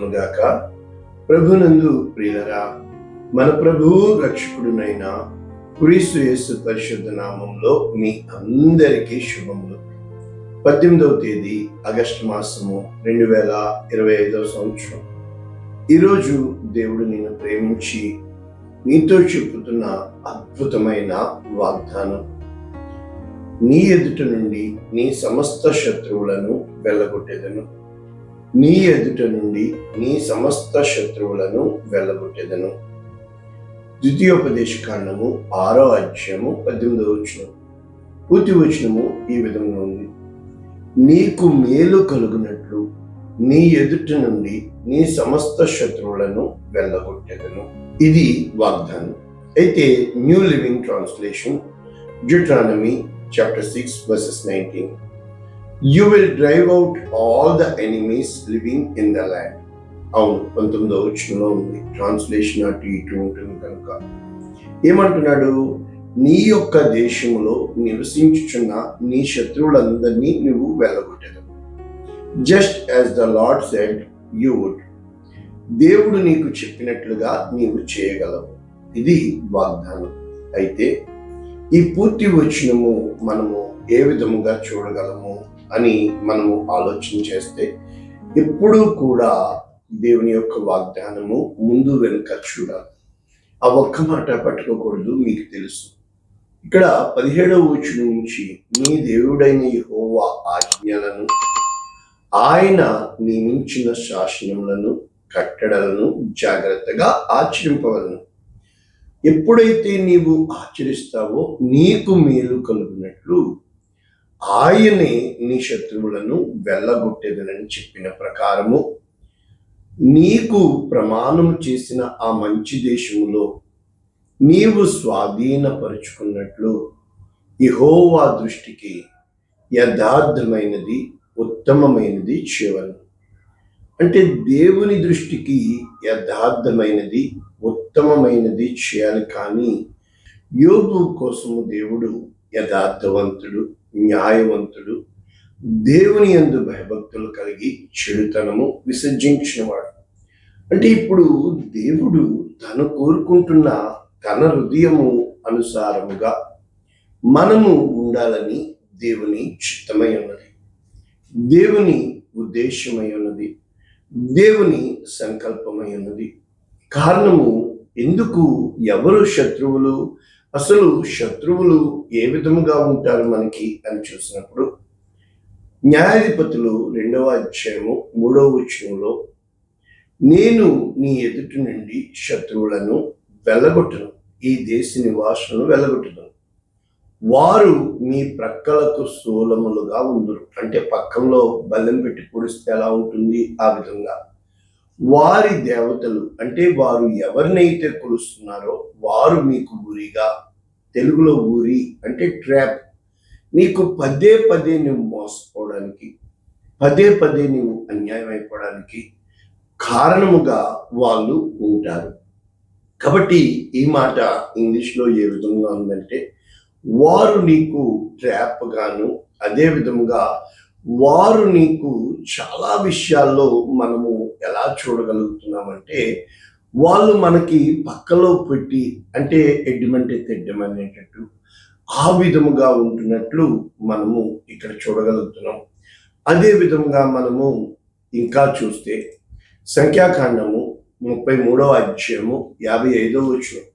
కలుగునుగాక. ప్రభునందు ప్రియులరా, మన ప్రభువు రక్షకుడునైన క్రీస్తు యేసు పరిశుద్ధ నామంలో మీ అందరికీ శుభములు. 18వ తేదీ ఆగస్టు మాసము 2025 సంవత్సరం. ఈరోజు దేవుడు నిన్ను ప్రేమించి నీతో చెప్పుతున్న అద్భుతమైన వాగ్దానం. నీ ఎదుట నుండి నీ సమస్త శత్రువులను వెళ్ళగొట్టెదను. నీ ఎదుట నుండి నీ సమస్త శత్రువులను వెళ్ళగొట్టెదను. ద్వితీయోపదేశకాండము 6వ అధ్యాయము 18వ వచనం. పూర్తి వచనము ఈ విధంగా ఉంది: నీకు మేలు కలుగునట్లు నీ ఎదుట నుండి నీ సమస్త శత్రువులను వెళ్ళగొట్టెదను. ఇది వాగ్దానం. అయితే new living translation, Deuteronomy chapter 6 verses 19. You will drive out all the enemies living in the land. అవును, 19వ వచనంలో ఉంది. ట్రాన్స్లేషన్ అటు ఇటు ఉంటుంది కనుక ఏమంటున్నాడు? నీ యొక్క దేశములో నివసించుచున్న నీ శత్రువులందరినీ నువ్వు వెళ్ళగొట్టెదవు. Just as the Lord said you would. దేవుడు నీకు చెప్పినట్లుగా నీవు చేయగలవు. ఇది వాగ్దానం. అయితే ఈ పూర్తి వచనము మనము ఏ విధముగా చూడగలము అని మనము ఆలోచన చేస్తే, ఎప్పుడూ కూడా దేవుని యొక్క వాగ్దానము ముందు వెనుక చూడాలి. ఆ ఒక్క మాట పట్టుకోకూడదు. మీకు తెలుసు, ఇక్కడ 17వ వచనం నుంచి నీ దేవుడైన యెహోవా ఆజ్ఞలను, ఆయన నియమించిన శాసనములను, కట్టడలను జాగ్రత్తగా ఆచరింపవలను. ఎప్పుడైతే నీవు ఆచరిస్తావో నీకు మేలు కలుగునట్లు ఆయనే నీ శత్రువులను వెళ్ళగొట్టేదనని చెప్పిన ప్రకారము నీకు ప్రమాణం చేసిన ఆ మంచి దేశములో నీవు స్వాధీనపరుచుకున్నట్లు యెహోవా దృష్టికి యథార్థమైనది, ఉత్తమమైనది చేయవలను. అంటే దేవుని దృష్టికి యథార్థమైనది, ఉత్తమమైనది చేయాలి. కానీ యోబు కోసము దేవుడు యథార్థవంతుడు, న్యాయవంతుడు, దేవుని యందు భయభక్తులు కలిగి చెడుతనము విసర్జించినవాడు. అంటే ఇప్పుడు దేవుడు తను కోరుకుంటున్న తన హృదయము అనుసారముగా మనము ఉండాలని దేవుని చిత్తమై ఉన్నది, దేవుని ఉద్దేశమై ఉన్నది, దేవుని సంకల్పమై ఉన్నది. కారణము ఎందుకు? ఎవరు శత్రువులు? అసలు శత్రువులు ఏ విధముగా ఉంటారు మనకి అని చూసినప్పుడు, న్యాయాధిపతులు 2వ అధ్యాయము 3వ వచనంలో, నేను నీ ఎదుటి నుండి శత్రువులను వెళ్ళగొట్టును, ఈ దేశ నివాసులను వెళ్ళగొట్టును, వారు మీ ప్రక్కలకు స్థూలములుగా ఉందురు. అంటే పక్కలో బల్లెం పెట్టి పొడిస్తే ఎలా ఉంటుంది ఆ విధంగా వారి దేవతలు, అంటే వారు ఎవరినైతే కొలుస్తున్నారో వారు మీకు ఊరిగా, తెలుగులో ఊరి అంటే ట్రాప్, నీకు పదే పదే నువ్వు మోసపోవడానికి, పదే పదే నువ్వు అన్యాయం అయిపోవడానికి కారణముగా వాళ్ళు ఉంటారు. కాబట్టి ఈ మాట ఇంగ్లీష్లో ఏ విధంగా ఉందంటే, వారు నీకు ట్రాప్ గాను, అదే విధముగా వారు నీకు చాలా విషయాల్లో మనము ఎలా చూడగలుగుతున్నామంటే, వాళ్ళు మనకి పక్కలో పెట్టి, అంటే ఎడ్డమంటే తెడ్డమనేటట్టు ఆ విధముగా ఉంటున్నట్లు మనము ఇక్కడ చూడగలుగుతున్నాం. అదే విధముగా మనము ఇంకా చూస్తే సంఖ్యాకాండము 33వ అధ్యాయము 55వ వచనం,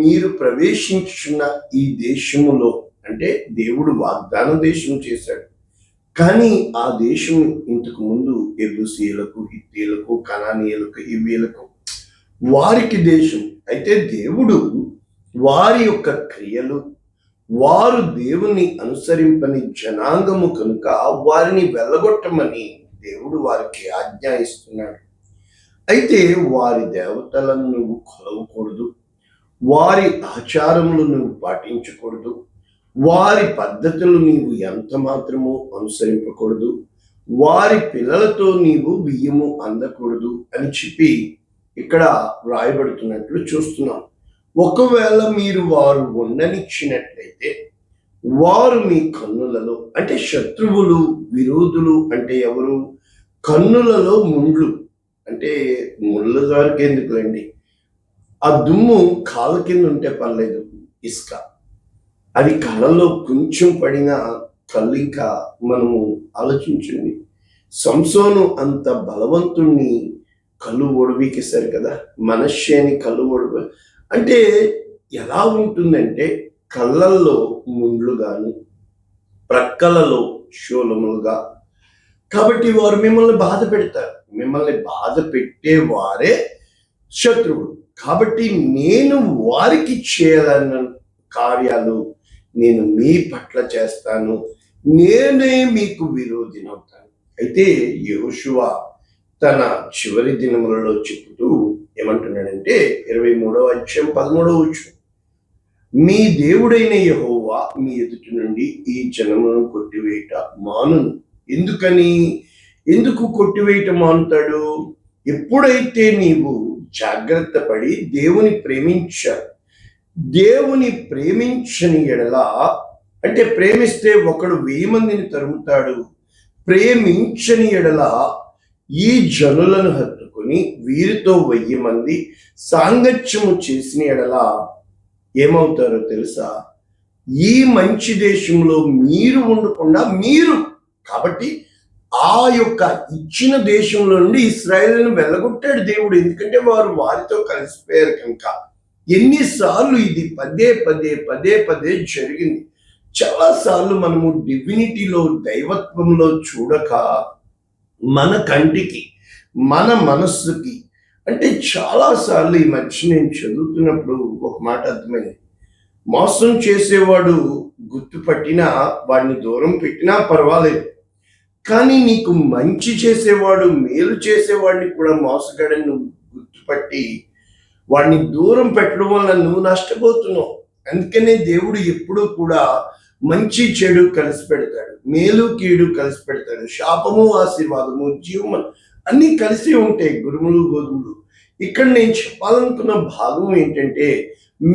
మీరు ప్రవేశించున్న ఈ దేశములో, అంటే దేవుడు వాగ్దాన దేశం చేశాడు, కానీ ఆ దేశం ఇంతకు ముందు ఎబూసీయులకు, హిత్తీయులకు, కనానీయులకు, హివ్వీయులకు వారికి దేశం. అయితే దేవుడు వారి యొక్క క్రియలు, వారు దేవుని అనుసరింపని జనాంగము కనుక వారిని వెళ్ళగొట్టమని దేవుడు వారికి ఆజ్ఞ ఇస్తున్నాడు. అయితే వారి దేవతలను నువ్వు కొలవకూడదు, వారి ఆచారములు నువ్వు పాటించకూడదు, వారి పద్ధతులు నీవు ఎంత మాత్రము అనుసరింపకూడదు, వారి పిల్లలతో నీవు బియ్యము అందకూడదు అని చెప్పి ఇక్కడ రాయబడుతున్నట్లు చూస్తున్నాం. ఒకవేళ మీరు వారు ఉండనిచ్చినట్లయితే వారు మీ కన్నులలో, అంటే శత్రువులు, విరోధులు అంటే ఎవరు? కన్నులలో ముండ్లు, అంటే ముళ్ళ వరకు ఎందుకులేండి, ఆ దుమ్ము కాళ్ళ కింద ఉంటే పర్లేదు, ఇసుక అది కళ్ళలో కొంచెం పడినా కళ్ళు ఇంకా మనము ఆలోచించండి. సంసోను అంత బలవంతుణ్ణి కళ్ళు ఓడిబీకేశారు కదా, మనశ్శేని కళ్ళు అంటే ఎలా ఉంటుందంటే కళ్ళల్లో ముండ్లు గాని, ప్రక్కలలో శూలములుగా. కాబట్టి వారు మిమ్మల్ని బాధ పెడతారు. మిమ్మల్ని బాధ పెట్టేవారే శత్రువుడు. కాబట్టి నేను వారికి చేయాలన్న కార్యాలు నేను మీ పట్ల చేస్తాను, నేనే మీకు విరోధినవుతాను. అయితే యెహోషువ తన చివరి దినములలో చెబుతూ ఏమంటున్నాడంటే 23వ అధ్యాయం 13వ వచనం, మీ దేవుడైన యెహోవా మీ ఎదుటి నుండి ఈ జనములను కొట్టివేయట మానును. ఎందుకు కొట్టివేయట మానుతాడు? ఎప్పుడైతే నీవు జాగ్రత్త పడి దేవుని ప్రేమించని ఎడల, అంటే ప్రేమిస్తే ఒకడు 1000 మందిని తరుముతాడు, ప్రేమించని ఎడల ఈ జనులను హత్తుకొని వీరితో 1000 మంది సాంగత్యము చేసిన ఎడల ఏమవుతారో తెలుసా? ఈ మంచి దేశంలో మీరు ఉండకుండా కాబట్టి ఆ యొక్క ఇచ్చిన దేశంలో నుండి ఇశ్రాయేలును వెళ్ళగొట్టాడు దేవుడు. ఎందుకంటే వారు వారితో కలిసిపోయారు కనుక. ఎన్నిసార్లు ఇది పదే జరిగింది. చాలాసార్లు మనము డివినిటీలో, దైవత్వంలో చూడక మన కంటికి, మన మనస్సుకి, అంటే చాలాసార్లు ఈ మధ్య నేను చదువుతున్నప్పుడు ఒక మాట అర్థమైంది. మోసం చేసేవాడు గుర్తుపట్టినా, వాడిని దూరం పెట్టినా పర్వాలేదు, కానీ నీకు మంచి చేసేవాడు, మేలు చేసేవాడిని కూడా మోసగాడని నువ్వు గుర్తుపట్టి వాడిని దూరం పెట్టడం వల్ల నువ్వు నష్టపోతున్నావు. అందుకనే దేవుడు ఎప్పుడూ కూడా మంచి చెడు కలిసి పెడతాడు, మేలు కీడు కలిసి పెడతాడు, శాపము ఆశీర్వాదము, జీవము అన్నీ కలిసి ఉంటాయి, గురుములు గోధుమలు. ఇక్కడ నేను చెప్పాలనుకున్న భాగం ఏంటంటే,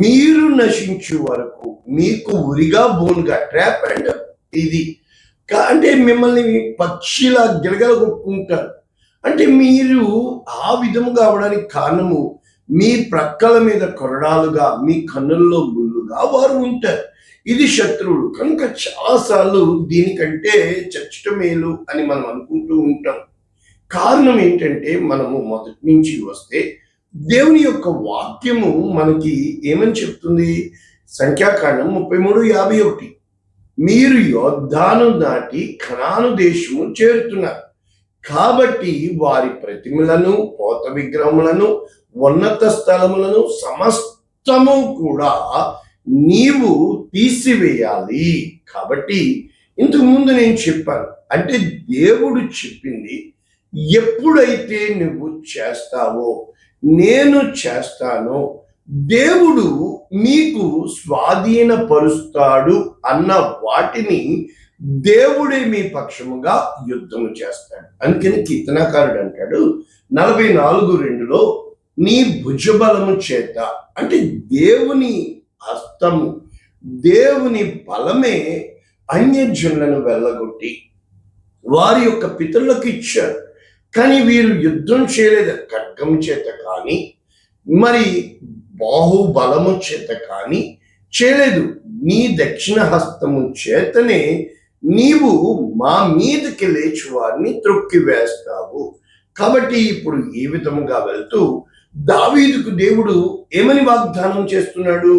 మీరు నశించే వరకు మీకు ఉరిగా బోన్గా ట్రాప్ అండ్ ఇది, అంటే మిమ్మల్ని పక్షిలా గిలగల కొట్టుకుంటారు. అంటే మీరు ఆ విధముగా అవడానికి కారణము మీ ప్రక్కల మీద కొరడాలుగా, మీ కన్నుల్లో ముళ్ళుగా వారు ఉంటారు. ఇది శత్రువుడు కనుక చాలాసార్లు దీనికంటే చచ్చట మేలు అని మనం అనుకుంటూ ఉంటాం. కారణం ఏంటంటే, మనము మొదటి నుంచి వస్తే దేవుని యొక్క వాక్యము మనకి ఏమని చెప్తుంది? సంఖ్యాకాండం 33:51, మీరు యోర్దాను దాటి కనాను దేశము చేరుతున్నారు, కాబట్టి వారి ప్రతిమలను, పోత విగ్రహములను, ఉన్నత స్థలములను సమస్తము కూడా నీవు తీసివేయాలి. కాబట్టి ఇంతకు ముందు నేను చెప్పాను, అంటే దేవుడు చెప్పింది ఎప్పుడైతే నువ్వు చేస్తావో, నేను చేస్తానో, దేవుడు నీకు స్వాధీనపరుస్తాడు అన్న వాటిని దేవుడే మీ పక్షముగా యుద్ధము చేస్తాడు. అందుకని కీర్తనకారుడు అంటాడు 44:2లో, నీ భుజబలము చేత, అంటే దేవుని హస్తము, దేవుని బలమే అన్యజనులను వెళ్ళగొట్టి వారి యొక్క పితరులకు ఇచ్చారు. కానీ వీరు యుద్ధం చేయలేదు ఖడ్గము చేత కానీ, మరి బాహుబలము చేత కానీ చేయలేదు. నీ దక్షిణ హస్తము చేతనే నీవు మా మీదకి లేచి వారిని త్రొక్కివేస్తావు. కాబట్టి ఇప్పుడు ఈ విధముగా వెళ్తూ దావీదుకు దేవుడు ఏమని వాగ్దానం చేస్తున్నాడు?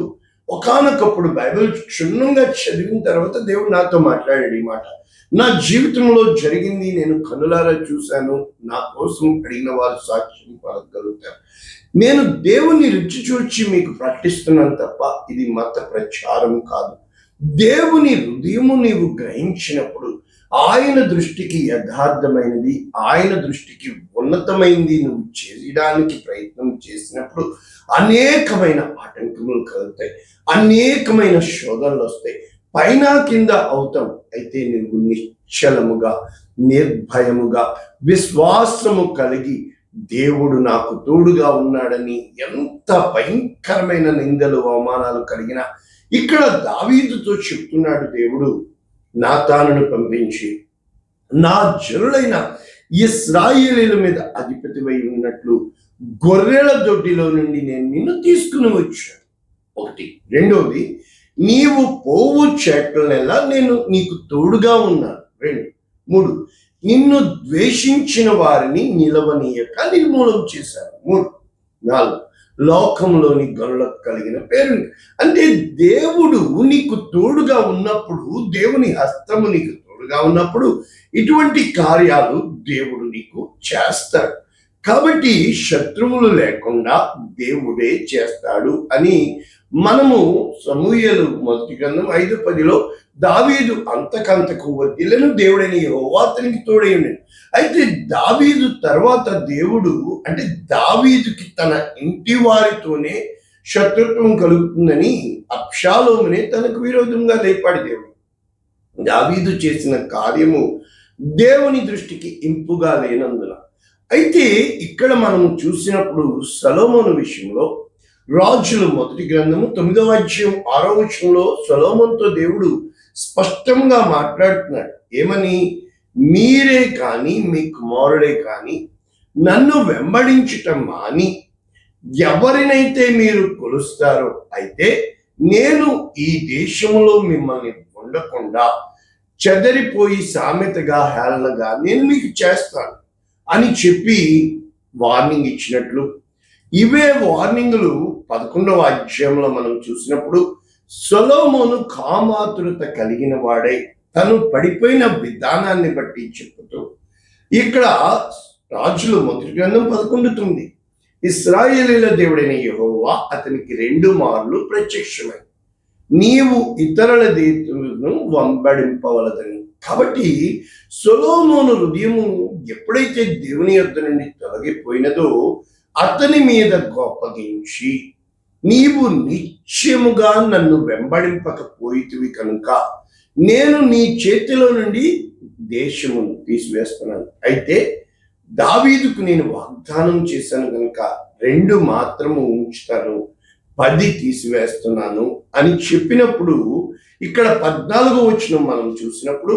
ఒకానొకప్పుడు బైబిల్ క్షుణ్ణంగా చదివిన తర్వాత దేవుడు నాతో మాట్లాడాడు ఈ మాట. నా జీవితంలో జరిగింది నేను కనులారా చూశాను, నా కోసం అడిగిన వారు సాక్ష్యం పలకగలుగుతారు. నేను దేవుని రుచి చూచి మీకు ప్రకటిస్తున్నాను తప్ప ఇది మత ప్రచారం కాదు. దేవుని హృదయము నీవు గ్రహించినప్పుడు, ఆయన దృష్టికి యథార్థమైనది, ఆయన దృష్టికి ఉన్నతమైనది నువ్వు చేయడానికి ప్రయత్నం చేసినప్పుడు అనేకమైన ఆటంకములు కలుగుతాయి, అనేకమైన శోధనలు వస్తాయి, పైన కింద అవుతాం. అయితే నువ్వు నిశ్చలముగా, నిర్భయముగా, విశ్వాసము కలిగి దేవుడు నాకు తోడుగా ఉన్నాడని, ఎంత భయంకరమైన నిందలు అవమానాలు కలిగిన, ఇక్కడ దావీదుతో చెప్తున్నాడు దేవుడు, నాతానును పంపించి నా జనులైన ఇశ్రాయేలీయుల మీద అధిపతివై ఉన్నట్లు గొర్రెల దొడ్డిలో నుండి నేను నిన్ను తీసుకుని వచ్చాను. ఒకటి. రెండవది, నీవు పోవు చెట్లనెల్లా నేను నీకు తోడుగా ఉన్నాను. రెండు. మూడు, నిన్ను ద్వేషించిన వారిని నిలవనీయక నిర్మూలం చేశాను. మూడు. నాలుగు, లోకంలోని గనులకు కలిగిన పేరు. అంటే దేవుడు నీకు తోడుగా ఉన్నప్పుడు, దేవుని హస్తము నీకు తోడుగా ఉన్నప్పుడు ఇటువంటి కార్యాలు దేవుడు నీకు చేస్తాడు. కాబట్టి శత్రువులు లేకుండా దేవుడే చేస్తాడు అని మనము సమూయేలు మొదటి గ్రంథం 5:10 దావీదు అంతకంతకు వర్ధిల్లెను, దేవుడైన యెహోవా అతనికి తోడై ఉండెను. అయితే దావీదు తర్వాత దేవుడు, అంటే దావీదుకి తన ఇంటి వారితోనే శత్రుత్వం కలుగుతుందని అబ్షాలోమునే తనకు విరోధంగా లేపాడు దేవుడు. దావీదు చేసిన కార్యము దేవుని దృష్టికి ఇంపుగా లేనందున. అయితే ఇక్కడ మనము చూసినప్పుడు సొలొమోను విషయంలో రాజుల మొదటి గ్రంథము 9వ అధ్యాయం 6వ వచనంలో సొలొమోనుతో దేవుడు స్పష్టంగా మాట్లాడుతున్నాడు. ఏమని? మీరే కానీ మీ కుమారుడే కానీ నన్ను వెంబడించటం మాని ఎవరినైతే మీరు కొలుస్తారో అయితే నేను ఈ దేశంలో మిమ్మల్ని ఉండకుండా చెదరిపోయి సామెతగా హేళనగా నేను మీకు చేస్తాను అని చెప్పి వార్నింగ్ ఇచ్చినట్లు, ఇవే వార్నింగులు 11వ అధ్యాయంలో మనం చూసినప్పుడు సొలొమోను కామాతురత కలిగిన వాడై తను పడిపోయిన విధానాన్ని బట్టి చెప్పుతూ, ఇక్కడ రాజులు మొదటి గ్రంథం 11:9 ఇశ్రాయేలీయుల దేవుడైన యెహోవా అతనికి 2 మార్లు ప్రత్యక్షమై నీవు ఇతరుల దేవులను వెంబడింపవలదని. కాబట్టి సొలొమోను హృదయము ఎప్పుడైతే దేవుని యొద్ద నుండి తొలగిపోయినదో అతని మీద కోపగించి, నీవు నిశ్చయముగా నన్ను వెంబడింపకపోయితివి కనుక నేను నీ చేతిలో నుండి దేశమును తీసివేస్తున్నాను. అయితే దావీదుకు నేను వాగ్దానం చేశాను కనుక 2 మాత్రము ఉంచుతాను, 10 తీసివేస్తున్నాను అని చెప్పినప్పుడు, ఇక్కడ 14వ వచనం మనం చూసినప్పుడు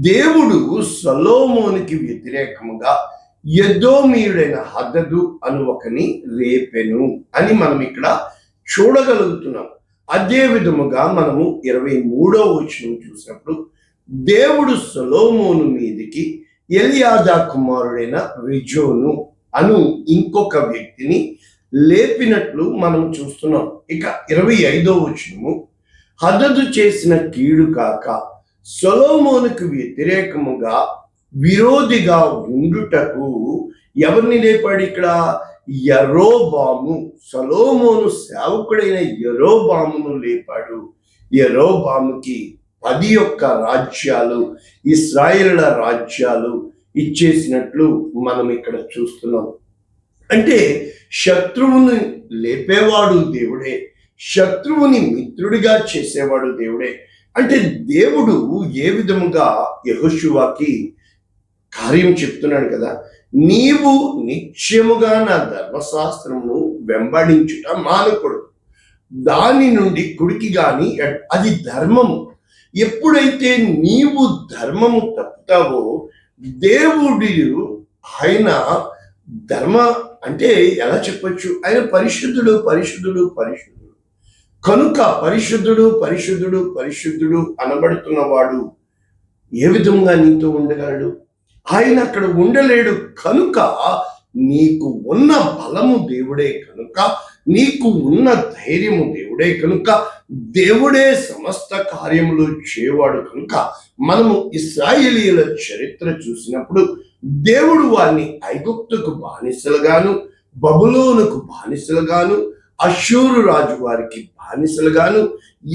దేవుడు సొలొమోనుకి వ్యతిరేకముగా ఎదోమీయుడైన హదదు అను ఒకని రేపెను అని మనం ఇక్కడ చూడగలుగుతున్నాం. అదే విధముగా మనము 23వ వచనం చూసినప్పుడు దేవుడు సొలొమోను మీదికి ఎలియాదా కుమారుడైన రిజోను అను ఇంకొక వ్యక్తిని లేపినట్లు మనం చూస్తున్నాం. ఇక 25వ వచనము హదదు చేసిన కీడు కాక సొలొమోనుకు వ్యతిరేకముగా విరోధిగా ఉండుటకు ఎవరిని లేపాడు? ఇక్కడ యరొబాము, సొలొమోను సేవకుడైన యరొబామును లేపాడు. యరొబాముకి 11 రాజ్యాలు, ఇశ్రాయేలుల రాజ్యాలు ఇచ్చేసినట్లు మనం ఇక్కడ చూస్తున్నాం. అంటే శత్రువుని లేపేవాడు దేవుడే, శత్రువుని మిత్రుడిగా చేసేవాడు దేవుడే. అంటే దేవుడు ఏ విధముగా యెహోషువకి కార్యం చెప్తున్నాడు కదా, నీవు నిశ్చయముగా నా ధర్మశాస్త్రమును వెంబడించుట మానకూడదు, దాని నుండి కుడికి గాని అది ధర్మము. ఎప్పుడైతే నీవు ధర్మము తప్పుతావో దేవుడు, ఆయన ధర్మ అంటే ఎలా చెప్పొచ్చు, ఆయన పరిశుద్ధుడు పరిశుద్ధుడు పరిశుద్ధుడు కనుక పరిశుద్ధుడు పరిశుద్ధుడు పరిశుద్ధుడు అనబడుతున్నవాడు ఏ విధంగా నీతో ఉండగలడు? ఆయన అక్కడ ఉండలేడు. కనుక నీకు ఉన్న బలము దేవుడే కనుక, నీకు ఉన్న ధైర్యము దేవుడే కనుక, దేవుడే సమస్త కార్యములు చేయవాడు కనుక, మనము ఇశ్రాయేలీయుల చరిత్ర చూసినప్పుడు దేవుడు వారిని ఐగుప్తుకు బానిసలుగాను, బబులోనుకు బానిసలుగాను, అష్షూరు రాజు వారికి బానిసలుగాను,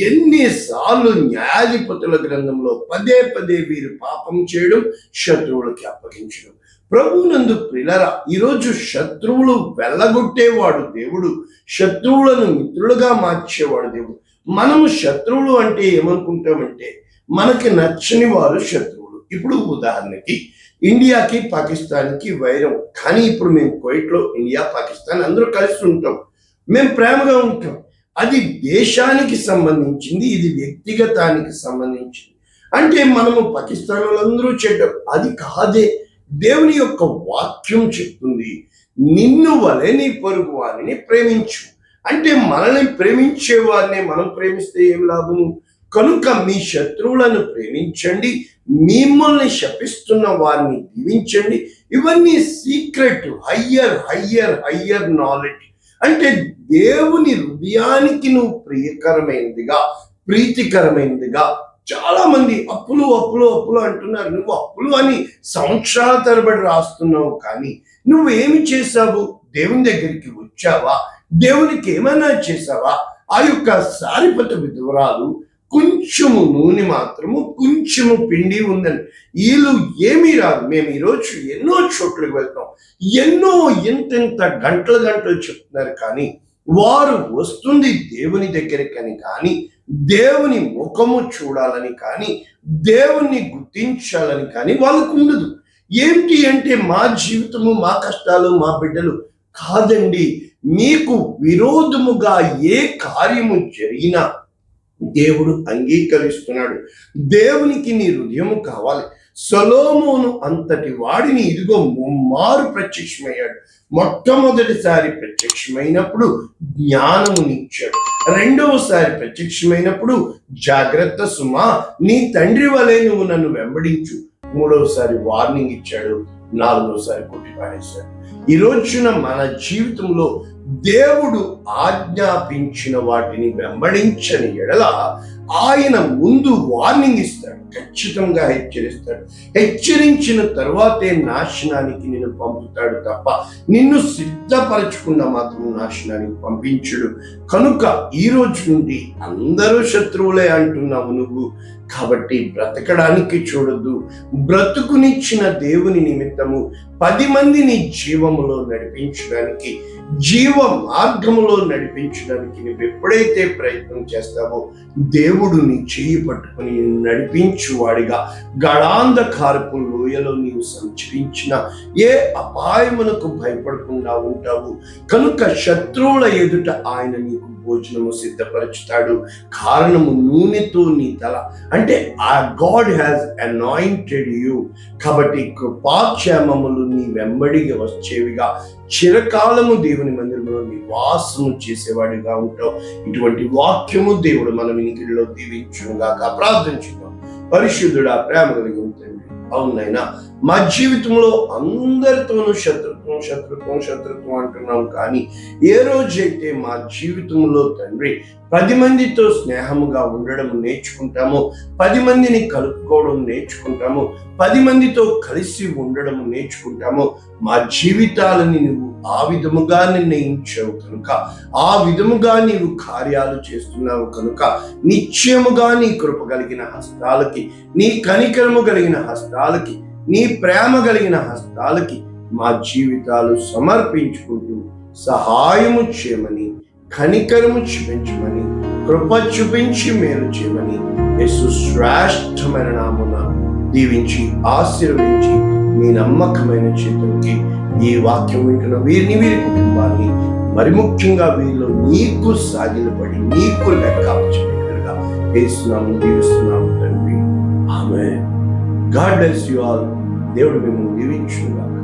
ఎన్నిసార్లు న్యాయాధిపతుల గ్రంథంలో పదే వీరు పాపం చేయడం, శత్రువులకి అప్పగించడం. ప్రభువునందు ప్రియులారా, ఈరోజు శత్రువులు వెళ్ళగొట్టేవాడు దేవుడు, శత్రువులను మిత్రులుగా మార్చేవాడు దేవుడు. మనము శత్రువులు అంటే ఏమనుకుంటామంటే మనకి నచ్చని వారు శత్రువులు. ఇప్పుడు ఉదాహరణకి ఇండియాకి పాకిస్తాన్కి వైరం, కానీ ఇప్పుడు మేము కువైట్లో ఇండియా పాకిస్తాన్ అందరూ కలిసి ఉంటాం, మేము ప్రేమగా ఉంటాం. అది దేశానికి సంబంధించింది, ఇది వ్యక్తిగతానికి సంబంధించింది. అంటే మనము పాకిస్తాన్ వాళ్ళందరూ చెడ్డ, అది కాదే. దేవుని యొక్క వాక్యం చెప్తుంది, నిన్ను వలె నీ పొరుగు వారిని ప్రేమించు. అంటే మనల్ని ప్రేమించే వారిని మనం ప్రేమిస్తే ఏం లాభము? కనుక మీ శత్రువులను ప్రేమించండి, మిమ్మల్ని శపిస్తున్న వారిని దీవించండి. ఇవన్నీ సీక్రెట్, హయ్యర్ నాలెడ్జ్. అంటే దేవుని హృదయానికి నువ్వు ప్రీతికరమైనదిగా. చాలా మంది అప్పులు అంటున్నారు. నువ్వు అప్పులు అని సంవత్సరాల తరబడి రాస్తున్నావు, కానీ నువ్వేమి చేశావు? దేవుని దగ్గరికి వచ్చావా? దేవునికి ఏమైనా చేశావా? ఆ యొక్క సారిపత విధవరాలు కొంచెము నూనె మాత్రము, కొంచెము పిండి ఉందని, వీళ్ళు ఏమీ రాదు. మేము ఈరోజు ఎన్నో చోట్లకు వెళ్తాం, ఎన్నో ఇంత గంటలు చెప్తున్నారు, కానీ వారు వస్తుంది దేవుని దగ్గరికని కానీ, దేవుని ముఖము చూడాలని కానీ, దేవుణ్ణి గుర్తించాలని కానీ వాళ్ళకు ఉండదు. ఏంటి అంటే మా జీవితము, మా కష్టాలు, మా బిడ్డలు కాదండి. మీకు విరోధముగా ఏ కార్యము జరిగినా దేవుడు అంగీకరిస్తున్నాడు. దేవునికి నీ హృదయము కావాలి. సొలొమోను అంతటి వాడిని ఇదిగో ముమ్మారు ప్రత్యక్షమయ్యాడు. మొట్టమొదటిసారి ప్రత్యక్షమైనప్పుడు జ్ఞానమునిచ్చాడు. రెండవసారి ప్రత్యక్షమైనప్పుడు జాగ్రత్త సుమా, నీ తండ్రి వలె నువ్వు నన్ను వెంబడించు. మూడవసారి వార్నింగ్ ఇచ్చాడు. నాలుగవసారి కొట్టిపాడేశాడు. ఈ రోజున మన జీవితంలో దేవుడు ఆజ్ఞాపించిన వాటిని వెంబడించని ఎడల ఆయన ముందు వార్నింగ్ ఇస్తాడు, ఖచ్చితంగా హెచ్చరిస్తాడు. హెచ్చరించిన తర్వాతే నాశనానికి నిన్ను పంపుతాడు తప్ప నిన్ను సిద్ధపరచకుండా మాత్రం నాశనానికి పంపించడు. కనుక ఈ రోజు నుండి అందరూ శత్రువులే అంటున్నావు నువ్వు. కాబట్టి బ్రతకడానికి చూడొద్దు. బ్రతుకునిచ్చిన దేవుని నిమిత్తము 10 మందిని జీవములో నడిపించడానికి, జీవ మార్గములో నడిపించడానికి నువ్వు ఎప్పుడైతే ప్రయత్నం చేస్తావో దేవుడు నీ చెయ్యి పట్టుకుని నడిపించువాడిగా గడాంధకారపు లోయలో నీవు సంచరించిన ఏ అపాయమునకు భయపడకుండా ఉంటావు. కనుక శత్రువుల ఎదుట ఆయన నీకు భోజనము సిద్ధపరుచుతాడు. కారణము నూనెతో నీ తల, అంటే ఆ గాడ్ హ్యాస్ అనాయింటెడ్ యూ. కాబట్టి కృపాక్షేమములు నీ వెంబడిగా వచ్చేవిగా, చిరకాలము దేవుని మందిరంలో నివాసము చేసేవాడిగా ఉంటావు. ఇటువంటి వాక్యము దేవుడు మన వినికిడిలో దీవించుగాక. ప్రార్థించుదాం. పరిశుద్ధుడా, ప్రేమ కలిగిన తండ్రి, అవునైనా మా జీవితంలో అందరితోనూ శత్రుత్వం అంటున్నాం, కానీ ఏ రోజైతే మా జీవితంలో తండ్రి 10 మందితో స్నేహముగా ఉండడం నేర్చుకుంటామో, 10 మందిని కలుపుకోవడం నేర్చుకుంటామో, 10 మందితో కలిసి ఉండడం నేర్చుకుంటామో, మా జీవితాలని నువ్వు ఆ విధముగా నిర్ణయించావు కనుక, ఆ విధముగా నీవు కార్యాలు చేస్తున్నావు కనుక, నిశ్చయముగా నీ కృప కలిగిన హస్తాలకి, నీ కనికరము కలిగిన హస్తాలకి, నీ ప్రేమ కలిగిన హస్తాలకి మా జీవితాలు సమర్పించుకుంటూ సహాయము చేయమని, కనికరము చూపించమని, కృప చూపించి మేలు చేయమని యేసు శ్రేష్టమైన నామమున దీవించి ఆశీర్వదించి మీ నమ్మకమైన చేతులకి ఈ వాక్యం వింటున్న వీరి కుటుంబాన్ని, మరి ముఖ్యంగా వీరిలో నీకు సాగిలపడి నీకు లెక్క చెప్పినట్లుగా యేసునామమున దీవిస్తున్నాము తండ్రి. ఆమేన్. God bless you all. దేవుడు మిమ్మల్ని దీవించుగాక.